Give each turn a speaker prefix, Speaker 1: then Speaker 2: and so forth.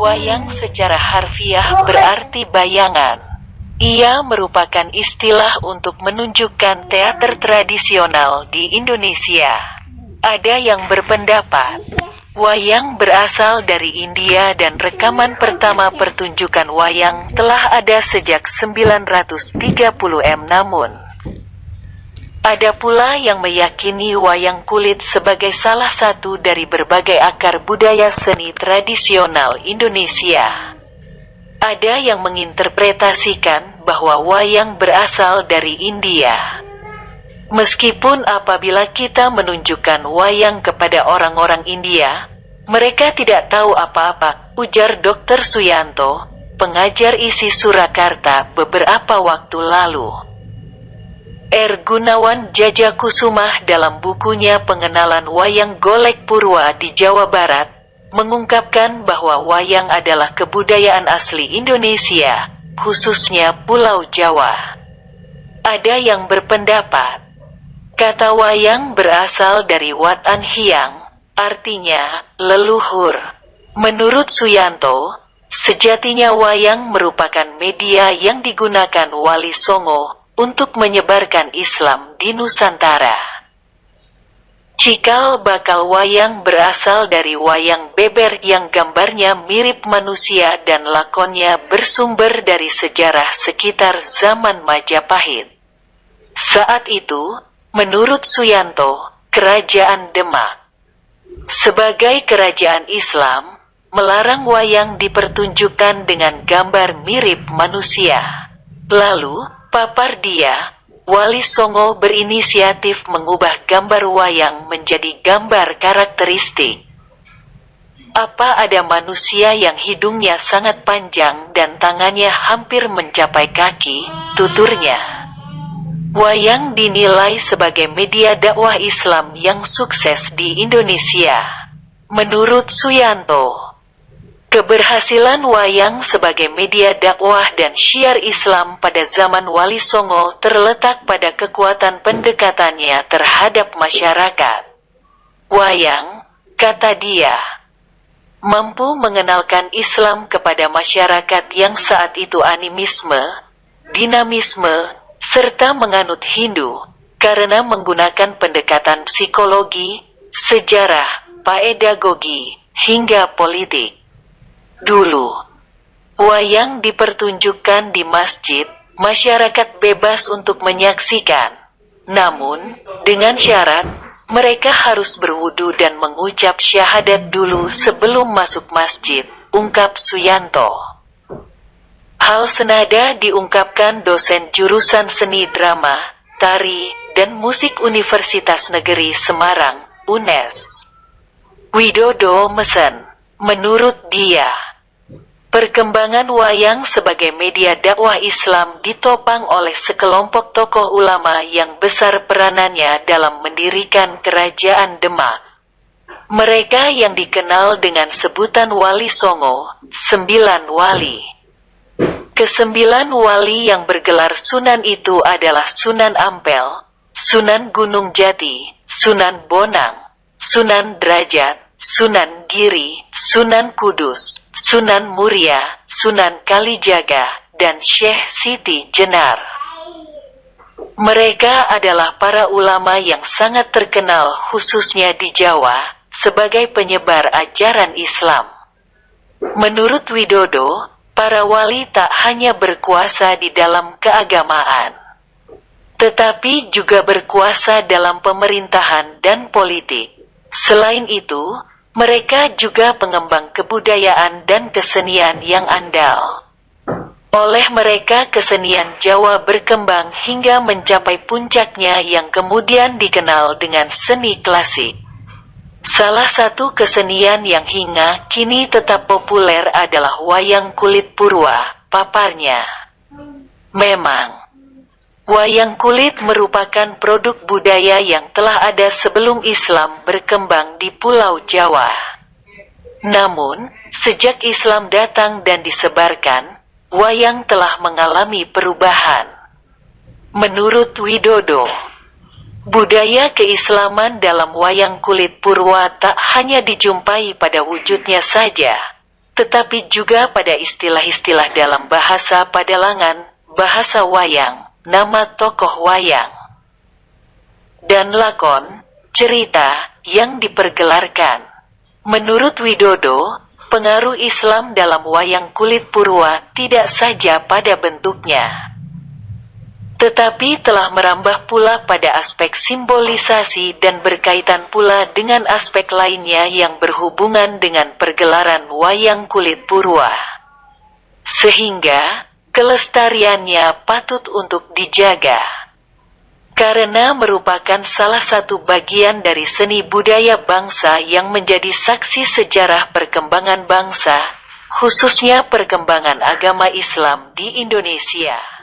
Speaker 1: Wayang secara harfiah berarti bayangan. Ia merupakan istilah untuk menunjukkan teater tradisional di Indonesia. Ada yang berpendapat, wayang berasal dari India dan rekaman pertama pertunjukan wayang telah ada sejak 930 namun ada pula yang meyakini wayang kulit sebagai salah satu dari berbagai akar budaya seni tradisional Indonesia. Ada yang menginterpretasikan bahwa wayang berasal dari India. Meskipun apabila kita menunjukkan wayang kepada orang-orang India, mereka tidak tahu apa-apa, ujar Dr. Suyanto, pengajar ISI Surakarta beberapa waktu lalu. R. Gunawan Jajakusumah dalam bukunya Pengenalan Wayang Golek Purwa di Jawa Barat, mengungkapkan bahwa wayang adalah kebudayaan asli Indonesia, khususnya Pulau Jawa. Ada yang berpendapat, kata wayang berasal dari Watan Hyang, artinya leluhur. Menurut Suyanto, sejatinya wayang merupakan media yang digunakan Wali Songo untuk menyebarkan Islam di Nusantara. Cikal bakal wayang berasal dari wayang beber yang gambarnya mirip manusia dan lakonnya bersumber dari sejarah sekitar zaman Majapahit. Saat itu, menurut Suyanto, Kerajaan Demak sebagai kerajaan Islam melarang wayang dipertunjukkan dengan gambar mirip manusia. Lalu, papar dia, Wali Songo berinisiatif mengubah gambar wayang menjadi gambar karakteristik. Apa ada manusia yang hidungnya sangat panjang dan tangannya hampir mencapai kaki, tuturnya. Wayang dinilai sebagai media dakwah Islam yang sukses di Indonesia. Menurut Suyanto, keberhasilan wayang sebagai media dakwah dan syiar Islam pada zaman Wali Songo terletak pada kekuatan pendekatannya terhadap masyarakat. Wayang, kata dia, mampu mengenalkan Islam kepada masyarakat yang saat itu animisme, dinamisme, serta menganut Hindu, karena menggunakan pendekatan psikologi, sejarah, pedagogi, hingga politik. Dulu, wayang dipertunjukkan di masjid, masyarakat bebas untuk menyaksikan. Namun, dengan syarat, mereka harus berwudu dan mengucap syahadat dulu sebelum masuk masjid, ungkap Suyanto. Hal senada diungkapkan dosen jurusan seni drama, tari, dan musik Universitas Negeri Semarang, UNES. Widodo Mesen. Menurut dia, perkembangan wayang sebagai media dakwah Islam ditopang oleh sekelompok tokoh ulama yang besar peranannya dalam mendirikan Kerajaan Demak. Mereka yang dikenal dengan sebutan Wali Songo, 9 wali. Kesembilan wali yang bergelar Sunan itu adalah Sunan Ampel, Sunan Gunung Jati, Sunan Bonang, Sunan Derajat, Sunan Giri, Sunan Kudus, Sunan Muria, Sunan Kalijaga, dan Syekh Siti Jenar. Mereka adalah para ulama yang sangat terkenal khususnya di Jawa sebagai penyebar ajaran Islam. Menurut Widodo, para wali tak hanya berkuasa di dalam keagamaan, tetapi juga berkuasa dalam pemerintahan dan politik. Selain itu, mereka juga pengembang kebudayaan dan kesenian yang andal. Oleh mereka kesenian Jawa berkembang hingga mencapai puncaknya yang kemudian dikenal dengan seni klasik. Salah satu kesenian yang hingga kini tetap populer adalah wayang kulit purwa, paparnya. Memang, wayang kulit merupakan produk budaya yang telah ada sebelum Islam berkembang di Pulau Jawa. Namun, sejak Islam datang dan disebarkan, wayang telah mengalami perubahan. Menurut Widodo, budaya keislaman dalam wayang kulit purwa tak hanya dijumpai pada wujudnya saja, tetapi juga pada istilah-istilah dalam bahasa Padalangan, bahasa wayang, nama tokoh wayang, dan lakon, cerita, yang dipergelarkan. Menurut Widodo, pengaruh Islam dalam wayang kulit Purwa tidak saja pada bentuknya, tetapi telah merambah pula pada aspek simbolisasi dan berkaitan pula dengan aspek lainnya yang berhubungan dengan pergelaran wayang kulit Purwa. Sehingga, kelestariannya patut untuk dijaga, karena merupakan salah satu bagian dari seni budaya bangsa yang menjadi saksi sejarah perkembangan bangsa, khususnya perkembangan agama Islam di Indonesia.